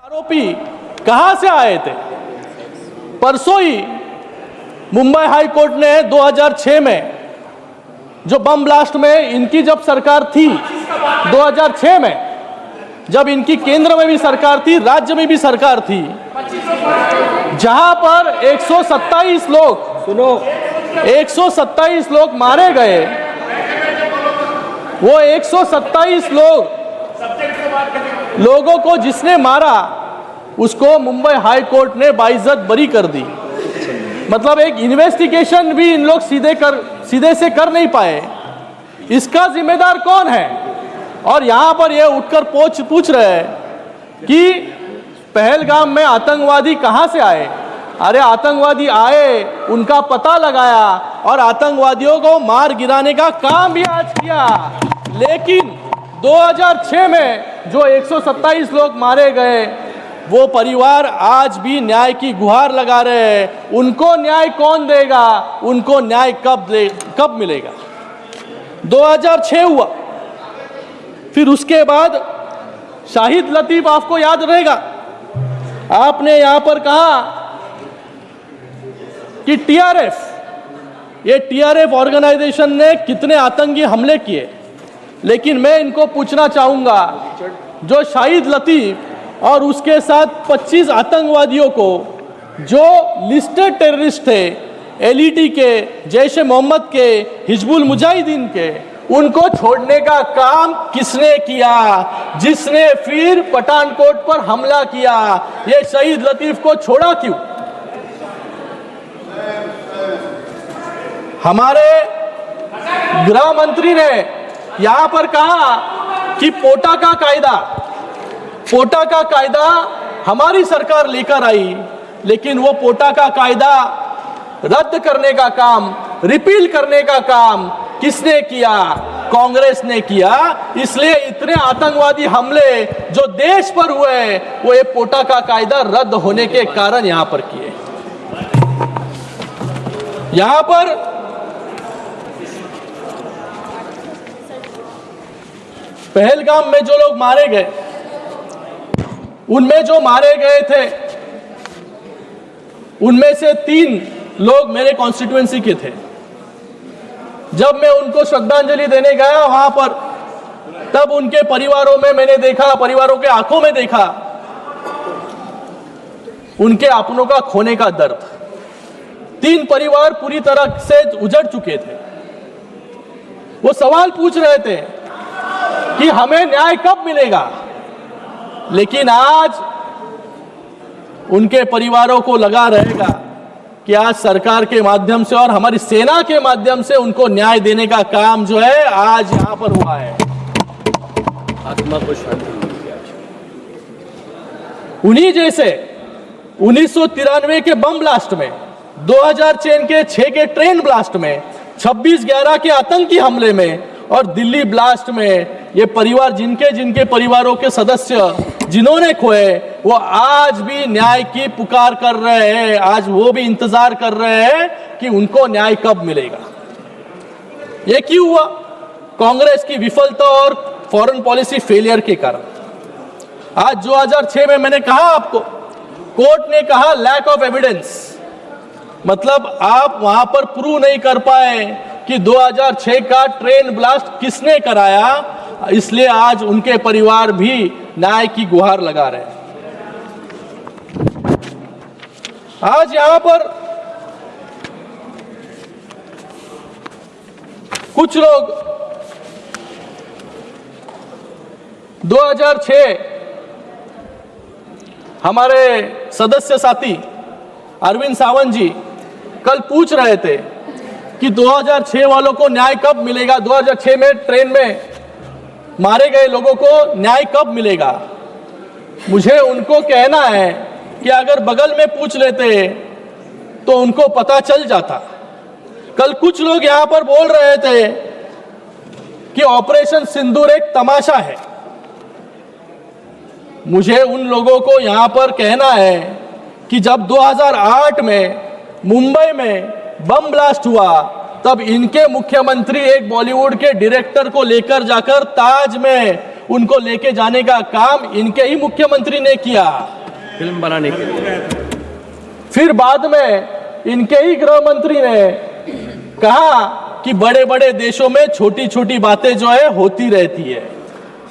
आरोपी कहां से आए थे? परसों ही मुंबई हाई कोर्ट ने 2006 में जो बम ब्लास्ट में इनकी जब सरकार थी, 2006 में जब इनकी केंद्र में भी सरकार थी, राज्य में भी सरकार थी, जहां पर 127 लोग मारे गए, वो 127 लोगों को जिसने मारा उसको मुंबई हाई कोर्ट ने बाइज्जत बरी कर दी। मतलब एक इन्वेस्टिगेशन भी इन लोग सीधे से कर नहीं पाए। इसका जिम्मेदार कौन है? और यहां पर ये उठकर पूछ रहे हैं कि पहलगाम में आतंकवादी कहां से आए। अरे आतंकवादी आए, उनका पता लगाया और आतंकवादियों को मार गिराने का काम भी आज किया। लेकिन 2006 में जो 127 लोग मारे गए, वो परिवार आज भी न्याय की गुहार लगा रहे हैं। उनको न्याय कौन देगा? उनको न्याय कब मिलेगा? 2006 हुआ, फिर उसके बाद शाहिद लतीफ, आपको याद रहेगा, आपने यहां पर कहा कि टीआरएफ ऑर्गेनाइजेशन ने कितने आतंकी हमले किए। लेकिन मैं इनको पूछना चाहूंगा, जो शाहिद लतीफ और उसके साथ 25 आतंकवादियों को जो लिस्टेड टेररिस्ट थे, एलईटी के, जैश ए मोहम्मद के, हिजबुल मुजाहिदीन के, उनको छोड़ने का काम किसने किया? जिसने फिर पठानकोट पर हमला किया। ये शहीद लतीफ को छोड़ा क्यों? हमारे गृह मंत्री ने यहां पर कहा कि पोटा का कायदा हमारी सरकार लेकर आई, लेकिन वो पोटा का कायदा रद्द करने का काम, रिपील करने का काम किसने किया? कांग्रेस ने किया। इसलिए इतने आतंकवादी हमले जो देश पर हुए, वो ये पोटा का कायदा रद्द होने के कारण यहां पर किए। यहां पर पहलगाम में जो लोग मारे गए, उनमें जो मारे गए थे, उनमें से 3 लोग मेरे कॉन्स्टिट्यूएंसी के थे। जब मैं उनको श्रद्धांजलि देने गया वहां पर, तब उनके परिवारों में मैंने देखा, परिवारों के आंखों में देखा उनके अपनों का खोने का दर्द। 3 परिवार पूरी तरह से उजड़ चुके थे। वो सवाल पूछ रहे थे कि हमें न्याय कब मिलेगा। लेकिन आज उनके परिवारों को लगा रहेगा कि आज सरकार के माध्यम से और हमारी सेना के माध्यम से उनको न्याय देने का काम जो है आज यहां पर हुआ है। आत्मा को शांति मिली आज। उन्हीं जैसे 1993 के बम ब्लास्ट में, 2006 के ट्रेन ब्लास्ट में, 26/11 के आतंकी हमले में और दिल्ली ब्लास्ट में, ये परिवार जिनके परिवारों के सदस्य जिन्होंने खोए, वो आज भी न्याय की पुकार कर रहे हैं। आज वो भी इंतजार कर रहे हैं कि उनको न्याय कब मिलेगा। ये क्यों हुआ? कांग्रेस की विफलता और फॉरेन पॉलिसी फेलियर के कारण। आज 2006 में मैंने कहा आपको, कोर्ट ने कहा लैक ऑफ एविडेंस, मतलब आप वहां पर प्रूव नहीं कर पाए कि 2006 का ट्रेन ब्लास्ट किसने कराया। इसलिए आज उनके परिवार भी न्याय की गुहार लगा रहे हैं। आज यहां पर कुछ लोग 2006 हमारे सदस्य साथी अरविंद सावंत जी कल पूछ रहे थे कि 2006 वालों को न्याय कब मिलेगा, 2006 में ट्रेन में मारे गए लोगों को न्याय कब मिलेगा। मुझे उनको कहना है कि अगर बगल में पूछ लेते तो उनको पता चल जाता। कल कुछ लोग यहां पर बोल रहे थे कि ऑपरेशन सिंदूर एक तमाशा है। मुझे उन लोगों को यहां पर कहना है कि जब 2008 में मुंबई में बम ब्लास्ट हुआ, तब इनके मुख्यमंत्री एक बॉलीवुड के डायरेक्टर को लेकर जाकर ताज में उनको लेके जाने का काम इनके ही मुख्यमंत्री ने किया फिल्म बनाने के लिए। फिर बाद में इनके ही गृह मंत्री ने कहा कि बड़े बड़े देशों में छोटी छोटी बातें जो है होती रहती है।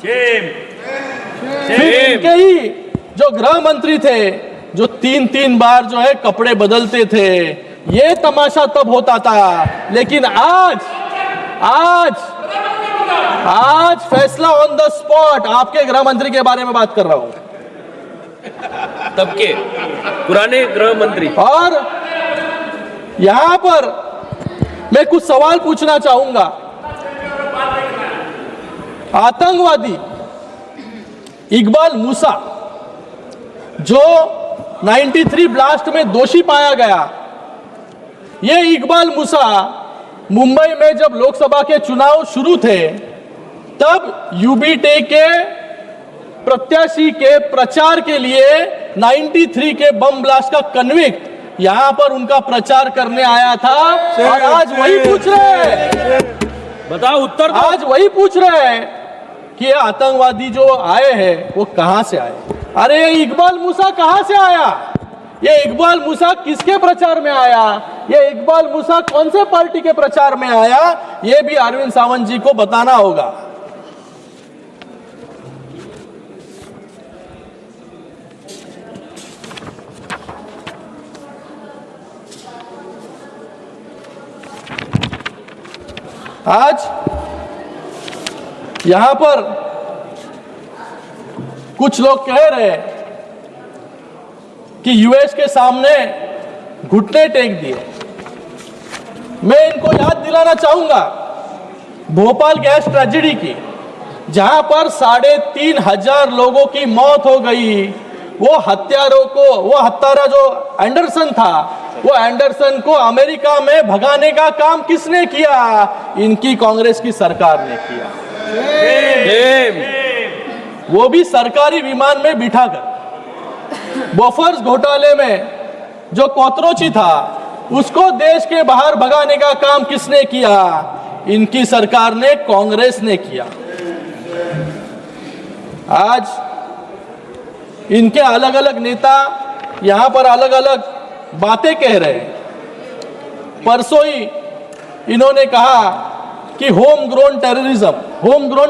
फिर इनके ही जो गृह मंत्री थे जो 3-3 बार जो है कपड़े बदलते थे, ये तमाशा तब होता था। लेकिन आज फैसला ऑन द स्पॉट। आपके गृह मंत्री के बारे में बात कर रहा हूं, तब के पुराने गृह मंत्री। और यहां पर मैं कुछ सवाल पूछना चाहूंगा। आतंकवादी इकबाल मूसा जो 93 ब्लास्ट में दोषी पाया गया, ये इकबाल मूसा मुंबई में जब लोकसभा के चुनाव शुरू थे तब यूबीटे के प्रत्याशी के प्रचार के लिए 93 के बम ब्लास्ट का कन्विक्ट यहां पर उनका प्रचार करने आया था। और आज वही पूछ रहे हैं, बताओ उत्तर दो। आज वही पूछ रहे हैं कि ये आतंकवादी जो आए हैं वो कहां से आए। अरे ये इकबाल मूसा कहां से आया? ये इकबाल मूसा किसके प्रचार में आया? ये इकबाल मूसा कौन से पार्टी के प्रचार में आया? ये भी अरविंद सावंत जी को बताना होगा। आज यहां पर कुछ लोग कह रहे हैं कि यूएस के सामने घुटने टेक दिए। मैं इनको याद दिलाना चाहूंगा भोपाल गैस ट्रेजेडी की, जहां पर 3,500 लोगों की मौत हो गई। वो हत्यारा जो एंडरसन था, वो एंडरसन को अमेरिका में भगाने का काम किसने किया? इनकी कांग्रेस की सरकार ने किया। वो भी सरकारी विमान में बिठाकर। बोफर्स घोटाले में जो कोतरोची था उसको देश के बाहर भगाने का काम किसने किया? इनकी सरकार ने, कांग्रेस ने किया। आज इनके अलग अलग नेता यहां पर अलग अलग बातें कह रहे हैं। परसों ही इन्होंने कहा कि होम ग्रोन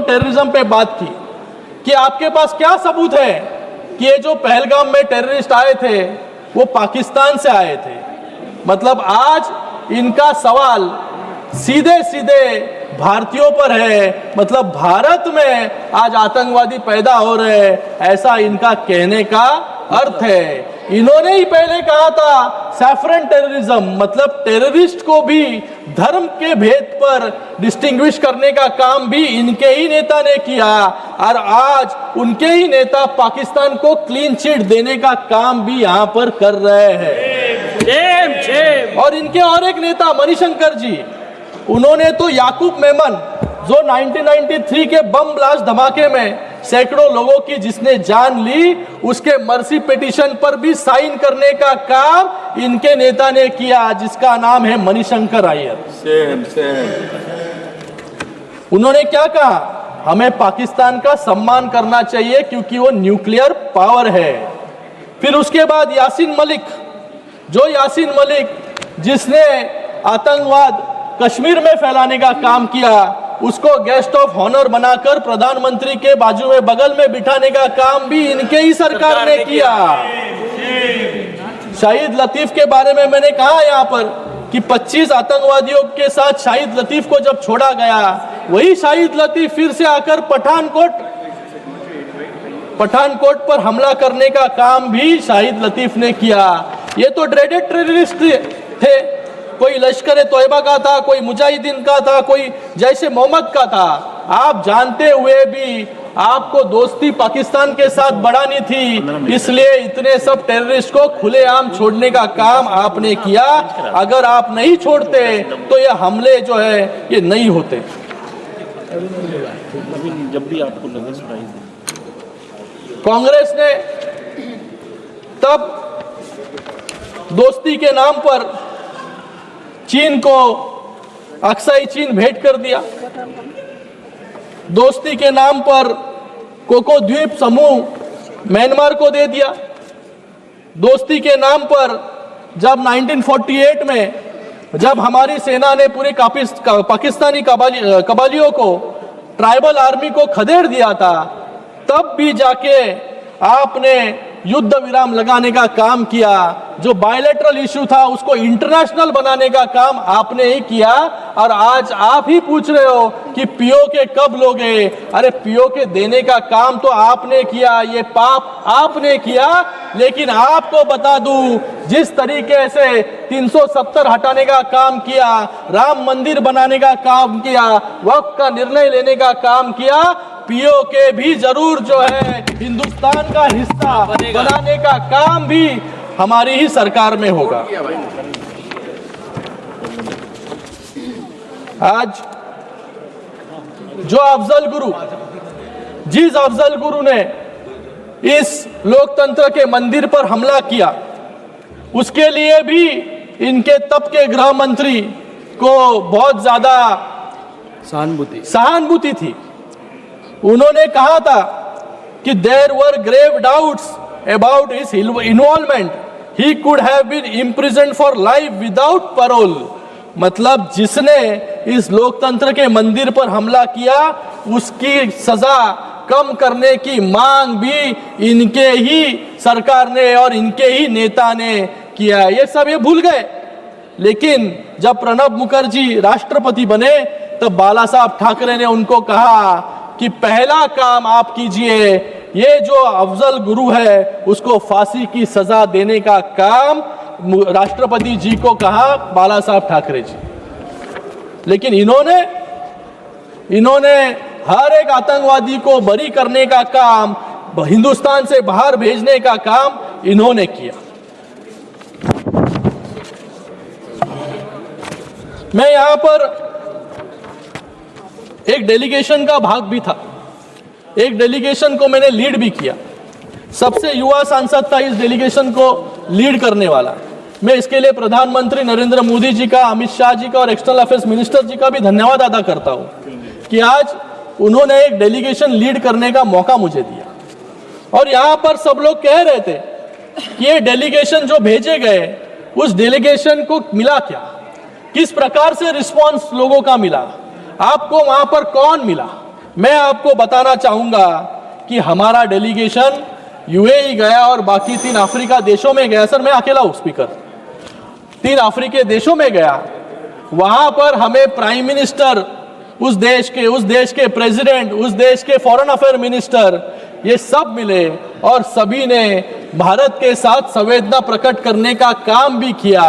टेररिज्म पे बात की कि आपके पास क्या सबूत है कि ये जो पहलगाम में टेररिस्ट आए थे वो पाकिस्तान से आए थे। मतलब आज इनका सवाल सीधे सीधे भारतीयों पर है। मतलब भारत में आज आतंकवादी पैदा हो रहे हैं, ऐसा इनका कहने का अर्थ है। इन्होंने ही पहले कहा था सैफरन टेररिज्म, मतलब टेररिस्ट को भी धर्म के भेद पर डिस्टिंग्विश करने का काम भी इनके ही नेता ने किया। और आज उनके ही नेता पाकिस्तान को क्लीन चिट देने का काम भी यहां पर कर रहे हैं। और इनके और एक नेता मणिशंकर जी, उन्होंने तो याकूब मेमन जो 1993 के बम ब्लास्ट धमाके में सैकड़ों लोगों की जिसने जान ली, उसके मर्सी पिटीशन पर भी साइन करने का काम इनके नेता ने किया, जिसका नाम है मणिशंकर अय्यर। उन्होंने क्या कहा? हमें पाकिस्तान का सम्मान करना चाहिए क्योंकि वो न्यूक्लियर पावर है। फिर उसके बाद यासीन मलिक जिसने आतंकवाद कश्मीर में फैलाने का काम किया, उसको गेस्ट ऑफ ऑनर बनाकर प्रधानमंत्री के बाजू में बगल में बिठाने का काम भी इनके ही सरकार ने किया। शाहिद लतीफ के बारे में मैंने कहा यहाँ पर कि 25 आतंकवादियों के साथ शाहिद लतीफ को जब छोड़ा गया, वही शाहिद लतीफ फिर से आकर पठानकोट पर हमला करने का काम भी शाहिद लतीफ ने किया। ये तो ड्रेडेड टेररिस्ट थे, कोई लश्कर तोयबा का था, कोई मुजाहिदीन का था, कोई जैश ए मोहम्मद का था। आप जानते हुए भी आपको दोस्ती पाकिस्तान के साथ बढ़ानी थी, इसलिए इतने सब टेररिस्ट को खुलेआम छोड़ने का काम आपने किया। अगर आप नहीं छोड़ते तो ये हमले जो है ये नहीं होते। जब भी आपको लगे कांग्रेस ने तब दोस्ती के नाम पर चीन को अक्साई चीन भेंट कर दिया। दोस्ती के नाम पर कोको द्वीप समूह म्यांमार को दे दिया। दोस्ती के नाम पर जब 1948 में जब हमारी सेना ने पूरे पाकिस्तानी कबालियों को, ट्राइबल आर्मी को खदेड़ दिया था, तब भी जाके आपने युद्ध विराम लगाने का काम किया। जो बायलैटरल इशू था उसको इंटरनेशनल बनाने का काम आपने ही किया। और आज आप ही पूछ रहे हो कि पीओके कब लोगे? अरे पीओके देने का काम तो आपने किया, ये पाप आपने किया। लेकिन आपको बता दूं, जिस तरीके से 370 हटाने का काम किया, राम मंदिर बनाने का काम किया, वक्फ का निर्णय लेने का काम किया, पीओके भी जरूर जो है हिंदुस्तान का हिस्सा बनाने का काम भी हमारी ही सरकार में होगा। आज जो अफजल गुरु, जिस अफजल गुरु ने इस लोकतंत्र के मंदिर पर हमला किया, उसके लिए भी इनके तब के गृह मंत्री को बहुत ज्यादा सहानुभूति थी। उन्होंने कहा था कि there were grave doubts about his involvement, he could have been imprisoned for life without parole. मतलब जिसने इस लोकतंत्र के मंदिर पर हमला किया, उसकी सजा कम करने की मांग भी इनके ही सरकार ने और इनके ही नेता ने किया। ये सब ये भूल गए। लेकिन जब प्रणब मुखर्जी राष्ट्रपति बने, तब बाला साहब ठाकरे ने उनको कहा कि पहला काम आप कीजिए, ये जो अफजल गुरु है उसको फांसी की सजा देने का काम राष्ट्रपति जी को कहा बाला साहब ठाकरे जी। लेकिन इन्होंने हर एक आतंकवादी को बरी करने का काम, हिंदुस्तान से बाहर भेजने का काम इन्होंने किया। मैं यहां पर एक डेलीगेशन का भाग भी था, एक डेलीगेशन को मैंने लीड भी किया। सबसे युवा सांसद था इस डेलीगेशन को लीड करने वाला। मैं इसके लिए प्रधानमंत्री नरेंद्र मोदी जी का, अमित शाह जी का और एक्सटर्नल अफेयर्स मिनिस्टर जी का भी धन्यवाद अदा करता हूं कि आज उन्होंने एक डेलीगेशन लीड करने का मौका मुझे दिया। और यहां पर सब लोग कह रहे थे कि ये डेलीगेशन जो भेजे गए, उस डेलीगेशन को मिला क्या, किस प्रकार से रिस्पॉन्स लोगों का मिला, आपको वहां पर कौन मिला। मैं आपको बताना चाहूंगा कि हमारा डेलीगेशन यूएई गया और बाकी 3 अफ्रीका देशों में गया। सर मैं अकेला हूं स्पीकर, 3 अफ्रीकी देशों में गया। वहां पर हमें प्राइम मिनिस्टर उस देश के प्रेसिडेंट, उस देश के फॉरेन अफेयर मिनिस्टर, ये सब मिले और सभी ने भारत के साथ संवेदना प्रकट करने का काम भी किया।